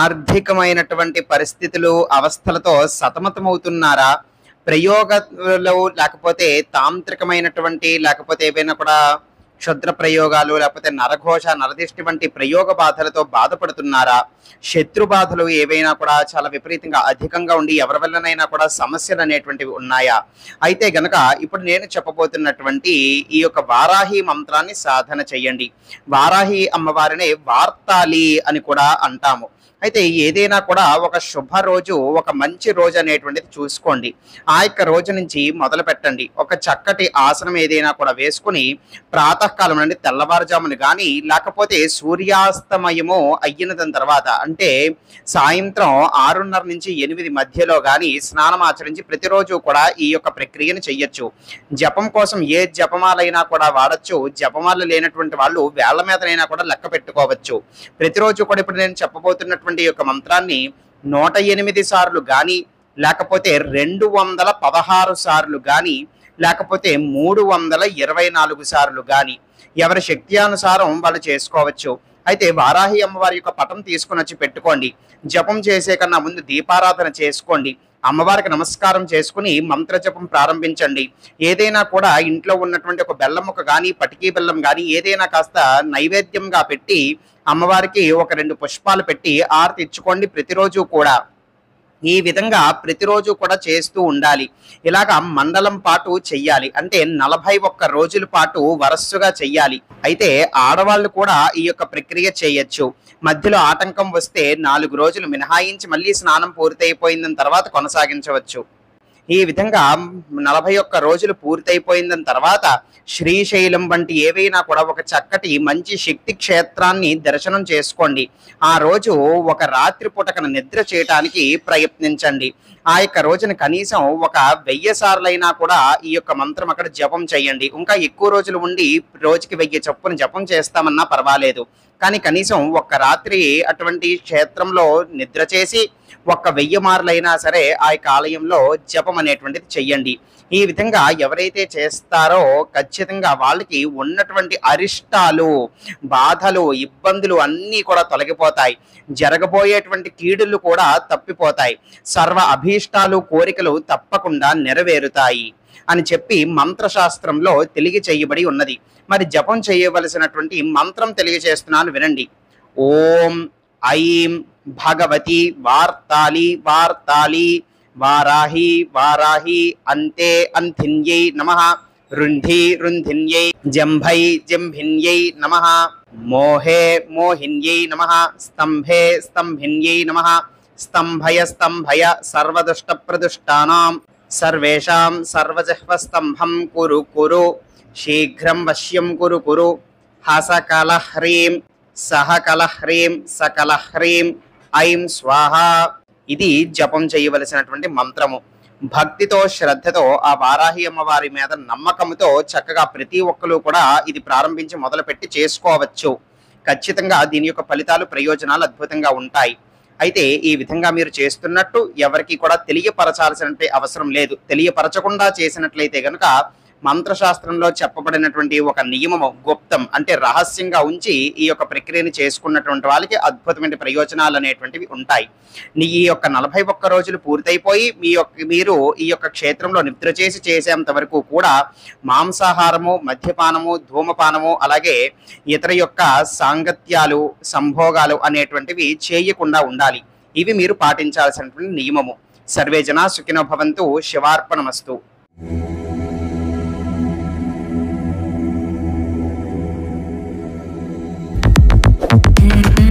ఆర్థికమైనటువంటి పరిస్థితులు అవస్థలతో సతమతమవుతున్నారా? ప్రయోగాలు లేకపోతే తాంత్రికమైనటువంటి లేకపోతే ఏవైనా కూడా క్షుద్ర ప్రయోగాలు లేకపోతే నరఘోష నరదిష్టి వంటి ప్రయోగ బాధలతో బాధపడుతున్నారా? శత్రు బాధలు ఏవైనా కూడా చాలా విపరీతంగా అధికంగా ఉండి ఎవరి వల్లనైనా కూడా సమస్యలు అనేటువంటివి ఉన్నాయా? అయితే గనక ఇప్పుడు నేను చెప్పబోతున్నటువంటి ఈ యొక్క వారాహి మంత్రాన్ని సాధన చెయ్యండి. వారాహి అమ్మవారిని వార్తాలి అని కూడా అంటాము. అయితే ఏదైనా కూడా ఒక శుభ రోజు, ఒక మంచి రోజు అనేటువంటిది చూసుకోండి. ఆ యొక్క రోజు నుంచి మొదలు పెట్టండి. ఒక చక్కటి ఆసనం ఏదైనా కూడా వేసుకుని ప్రాతకాలం నుండి తెల్లవారుజామున కానీ లేకపోతే సూర్యాస్తమయము అయిన తర్వాత అంటే సాయంత్రం 6:30 నుంచి 8 మధ్యలో కానీ స్నానం ఆచరించి ప్రతిరోజు కూడా ఈ యొక్క ప్రక్రియను చెయ్యొచ్చు. జపం కోసం ఏ జపమాలైనా కూడా వాడచ్చు. జపమాల లేనటువంటి వాళ్ళు వేళ్ల మీదనైనా కూడా లెక్క పెట్టుకోవచ్చు. ప్రతిరోజు కూడా ఇప్పుడు నేను చెప్పబోతున్నటువంటి ఈ యొక్క మంత్రాన్ని 108 సార్లు గాని లేకపోతే 216 సార్లు గాని లేకపోతే 324 సార్లు గాని ఎవరి శక్తి అనుసారం వాళ్ళు చేసుకోవచ్చు. అయితే వారాహి అమ్మవారి యొక్క పటం తీసుకుని వచ్చి పెట్టుకోండి. జపం చేసే కన్నా ముందు దీపారాధన చేసుకోండి. అమ్మవారికి నమస్కారం చేసుకుని మంత్ర జపం ప్రారంభించండి. ఏదైనా కూడా ఇంట్లో ఉన్నటువంటి ఒక బెల్లం ముక్క కానీ పటికీ బెల్లం కానీ ఏదైనా కాస్త నైవేద్యంగా పెట్టి అమ్మవారికి ఒక 2 పుష్పాలు పెట్టి ఆరతి ఇచ్చుకోండి ప్రతిరోజు కూడా. ఈ విధంగా ప్రతిరోజు కూడా చేస్తూ ఉండాలి. ఇలాగా మండలం పాటు చెయ్యాలి. అంటే 41 రోజుల పాటు వరస్సుగా చెయ్యాలి. అయితే ఆడవాళ్ళు కూడా ఈ యొక్క ప్రక్రియ చేయొచ్చు. మధ్యలో ఆటంకం వస్తే 4 రోజులు మినహాయించి మళ్ళీ స్నానం పూర్తయిపోయిన తర్వాత కొనసాగించవచ్చు. ఈ విధంగా 41 రోజులు పూర్తయిపోయిన తర్వాత శ్రీశైలం వంటి ఏవైనా కూడా ఒక చక్కటి మంచి శక్తి క్షేత్రాన్ని దర్శనం చేసుకోండి. ఆ రోజు ఒక రాత్రి పూటకన నిద్ర చేయటానికి ప్రయత్నించండి. ఆ యొక్క రోజున కనీసం ఒక 1000 సార్లైనా కూడా ఈ యొక్క మంత్రం అక్కడ జపం చేయండి. ఇంకా ఎక్కువ రోజులు ఉండి రోజుకి 1000 చొప్పున జపం చేస్తామన్నా పర్వాలేదు. కానీ కనీసం ఒక్క రాత్రి అటువంటి క్షేత్రంలో నిద్ర చేసి 1000 మార్లైనా సరే ఆ యొక్క ఆలయంలో జపం అనేటువంటిది చెయ్యండి. ఈ విధంగా ఎవరైతే చేస్తారో ఖచ్చితంగా వాళ్ళకి ఉన్నటువంటి అరిష్టాలు, బాధలు, ఇబ్బందులు అన్నీ కూడా తొలగిపోతాయి. జరగబోయేటువంటి కీడులు కూడా తప్పిపోతాయి. సర్వ అభీష్టాలు, కోరికలు తప్పకుండా నెరవేరుతాయి అని చెప్పి మంత్రశాస్త్రంలో తెలియచేయబడి ఉన్నది. మరి జపం చేయవలసినటువంటి మంత్రం తెలియజేస్తున్నాను వినండి. ఓం ఐం భగవతి వార్తాలి వార్తాలి వారాహి వారాహి అంతే అంతిన్యై నమః రుంధి రుంధిన్యై జంభై జంభిన్యై నమః మోహే మోహిన్యై నమః స్తంభే స్తంభిన్యై నమః స్తంభయ స్తంభయ సర్వదుష్ట ప్రదుష్టానాం సర్వేషాం సర్వజహ్వస్తంభం కురు కురు శీఘ్రం వశ్యం కురు కురు హసకలహ్రీం సహకలహ్రీం సకలహ్రీం ఐం స్వాహ. ఇది జపం చేయవలసినటువంటి మంత్రము. భక్తితో శ్రద్ధతో ఆ వారాహి అమ్మవారి మీద నమ్మకంతో చక్కగా ప్రతి ఒక్కరు కూడా ఇది ప్రారంభించి మొదలుపెట్టి చేసుకోవచ్చు. ఖచ్చితంగా దీని యొక్క ఫలితాలు, ప్రయోజనాలు అద్భుతంగా ఉంటాయి. అయితే ఈ విధంగా మీరు చేస్తున్నట్టు ఎవరికి కూడా తెలియపరచాల్సిన అవసరం లేదు. తెలియపరచకుండా చేసినట్లయితే గనుక మంత్రశాస్త్రంలో చెప్పబడినటువంటి ఒక నియమము గుప్తం అంటే రహస్యంగా ఉంచి ఈ యొక్క ప్రక్రియను చేసుకున్నటువంటి వాళ్ళకి అద్భుతమైన ప్రయోజనాలు అనేటువంటివి ఉంటాయి. ఈ యొక్క 41 రోజులు పూర్తయిపోయి మీరు ఈ యొక్క క్షేత్రంలో నిద్ర చేసేంత వరకు కూడా మాంసాహారము, మద్యపానము, ధూమపానము అలాగే ఇతర యొక్క సాంగత్యాలు, సంభోగాలు అనేటువంటివి చేయకుండా ఉండాలి. ఇవి మీరు పాటించాల్సినటువంటి నియమము. సర్వే జనా సుఖినో భవంతు. శివార్పణమస్తు. Mm-hmm.